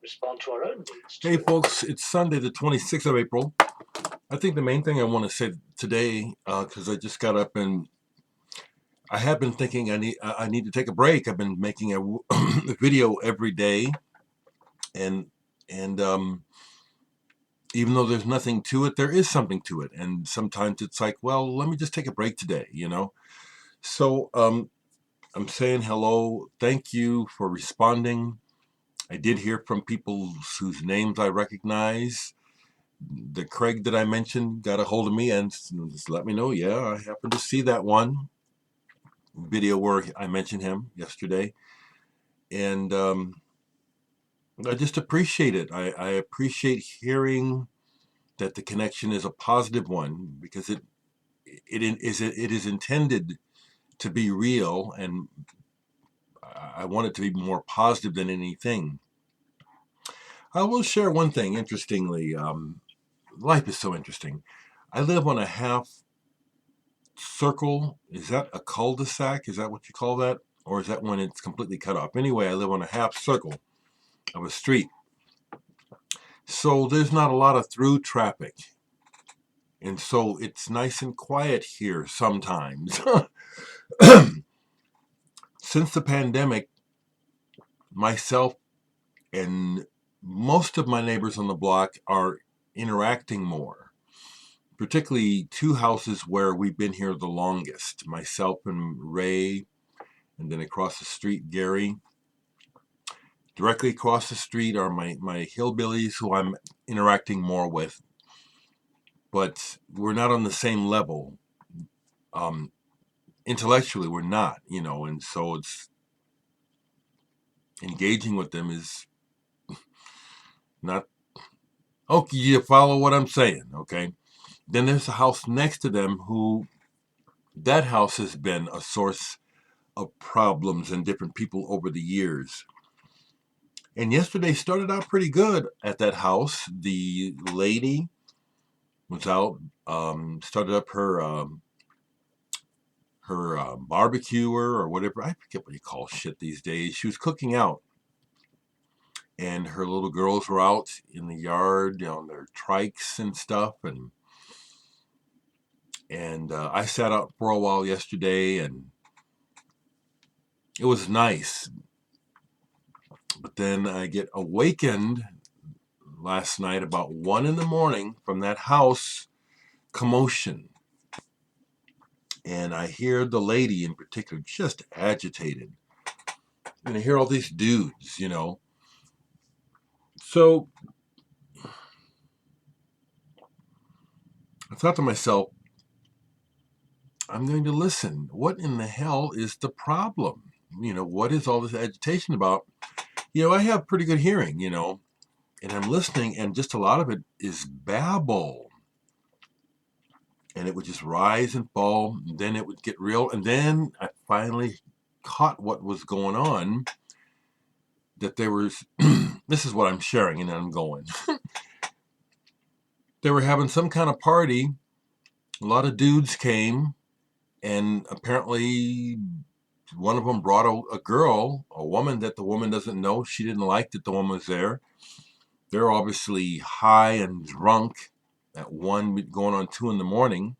respond to our own needs. Hey folks, it's Sunday the 26th of April. I think the main thing I want to say today, because I just got up and I have been thinking I need to take a break. I've been making a video every day, and and even though there's nothing to it, there is something to it. And sometimes it's like, well, let me just take a break today. So I'm saying hello. Thank you for responding. I did hear from people whose names I recognize. The Craig that I mentioned got a hold of me and just let me know. Yeah, I happened to see that one video where I mentioned him yesterday, and I just appreciate it. I appreciate hearing that the connection is a positive one because it is intended to be real, and I want it to be more positive than anything. I will share one thing. Interestingly, life is so interesting. I live on a half circle. Is that a cul-de-sac? Is that what you call that? Or is that when it's completely cut off? Anyway, I live on a half circle of a street. So there's not a lot of through traffic. And so it's nice and quiet here sometimes. Since the pandemic, myself and most of my neighbors on the block are interacting more, particularly two houses where we've been here the longest, myself and Ray, and then across the street, Gary. Directly across the street are my hillbillies who I'm interacting more with, but we're not on the same level. Intellectually, we're not, and so it's engaging with them is not okay. You follow what I'm saying, okay? Then there's a house next to them that house has been a source of problems and different people over the years. And yesterday started out pretty good at that house. The lady was out, started up her barbecuer or whatever. I forget what you call shit these days. She was cooking out, and her little girls were out in the yard, on their trikes and stuff. And I sat out for a while yesterday, and it was nice. But then I get awakened last night about 1 a.m. from that house commotion. And I hear the lady in particular just agitated. And I hear all these dudes. So I thought to myself, I'm going to listen. What in the hell is the problem? What is all this agitation about? I have pretty good hearing, and I'm listening, and just a lot of it is babble. And it would just rise and fall, and then it would get real. And then I finally caught what was going on, that there was, this is what I'm sharing, and I'm going. They were having some kind of party. A lot of dudes came, and apparently one of them brought a girl, a woman that the woman doesn't know. She didn't like that the woman was there. They're obviously high and drunk at 1 going on 2 in the morning.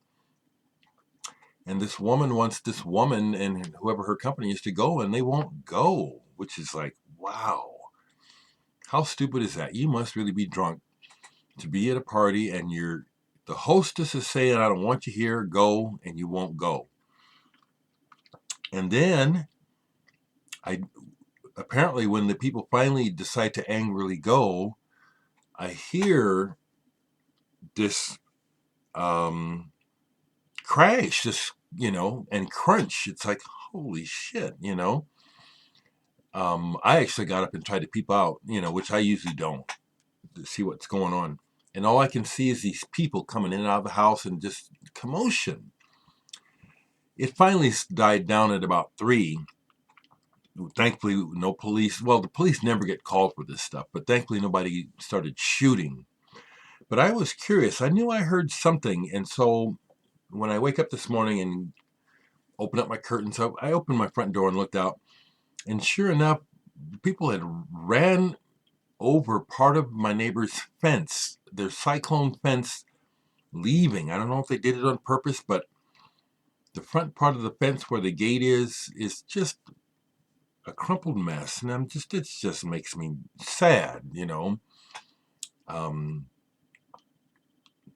And this woman wants this woman and whoever her company is to go, and they won't go, which is like, wow. How stupid is that? You must really be drunk to be at a party and the hostess is saying, I don't want you here, go, and you won't go. And then apparently when the people finally decide to angrily go, I hear this crash, and crunch. It's like, holy shit. I actually got up and tried to peep out, which I usually don't, to see what's going on. And all I can see is these people coming in and out of the house and just commotion. It finally died down at about 3. Thankfully, no police. Well, the police never get called for this stuff, but thankfully nobody started shooting. But I was curious. I knew I heard something. And so when I wake up this morning and open up my curtains, I opened my front door and looked out. And sure enough, people had ran over part of my neighbor's fence, their cyclone fence, leaving. I don't know if they did it on purpose, but the front part of the fence where the gate is just a crumpled mess, and it just makes me sad, Um,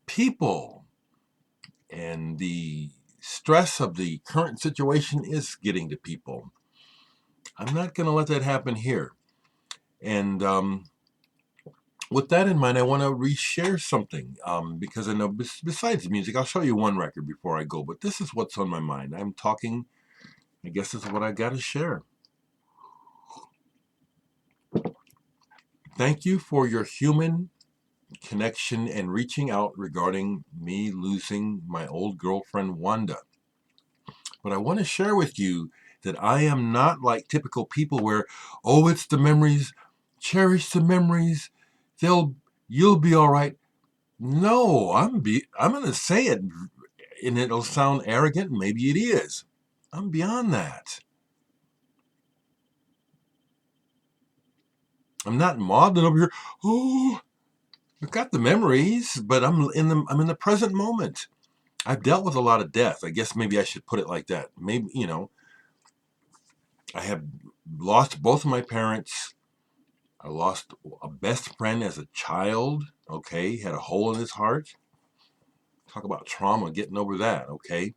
people and the stress of the current situation is getting to people. I'm not going to let that happen here. And with that in mind, I want to reshare something because I know besides music, I'll show you one record before I go, but this is what's on my mind. I'm talking, I guess this is what I got to share. Thank you for your human connection and reaching out regarding me losing my old girlfriend, Wanda. But I want to share with you that I am not like typical people where, oh, it's the memories, cherish the memories, you'll be all right. No, I'm going to say it, and it'll sound arrogant. Maybe it is. I'm beyond that. I'm not maudlin over here. Oh, I've got the memories, but I'm in the present moment. I've dealt with a lot of death. I guess maybe I should put it like that. Maybe, I have lost both of my parents. I lost a best friend as a child. Okay, he had a hole in his heart. Talk about trauma, getting over that. Okay.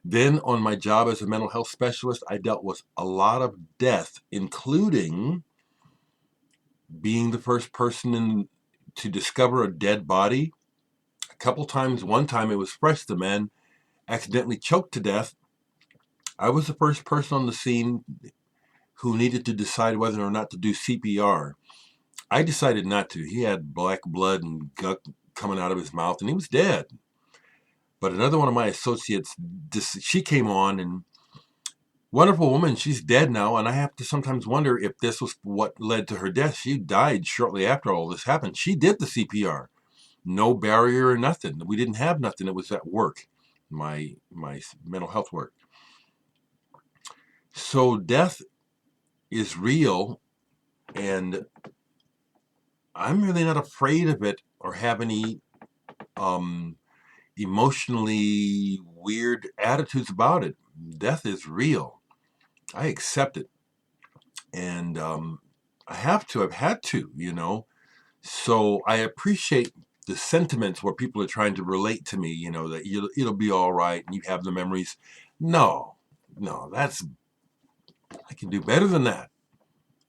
Then on my job as a mental health specialist, I dealt with a lot of death, including being the first person to discover a dead body. A couple times, one time it was fresh, the man accidentally choked to death. I was the first person on the scene who needed to decide whether or not to do CPR. I decided not to. He had black blood and gut coming out of his mouth, and he was dead. But another one of my associates, she came on, and wonderful woman, she's dead now, and I have to sometimes wonder if this was what led to her death. She died shortly after all this happened. She did the CPR. No barrier or nothing. We didn't have nothing. It was at work, my mental health work. So death is real, and I'm really not afraid of it or have any emotionally weird attitudes about it. Death is real. I accept it, and I've had to. So I appreciate the sentiments where people are trying to relate to me, that it'll be all right and you have the memories. No, I can do better than that.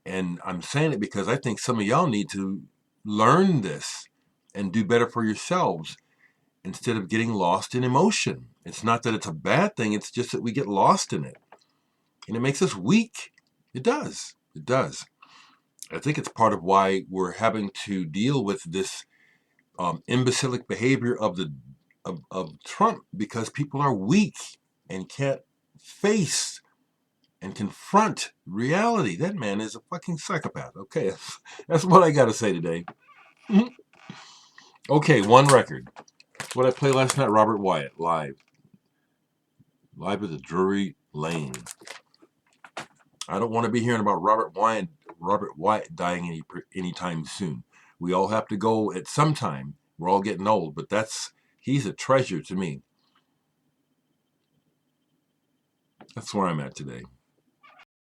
And I'm saying it because I think some of y'all need to learn this and do better for yourselves instead of getting lost in emotion. It's not that it's a bad thing, it's just that we get lost in it. And it makes us weak. It does. It does. I think it's part of why we're having to deal with this imbecilic behavior of Trump, because people are weak and can't face and confront reality. That man is a fucking psychopath. Okay, that's what I got to say today. Okay, one record. What I played last night, Robert Wyatt, live at the Drury Lane. I don't want to be hearing about Robert Wyatt dying anytime soon. We all have to go at some time. We're all getting old, but he's a treasure to me. That's where I'm at today.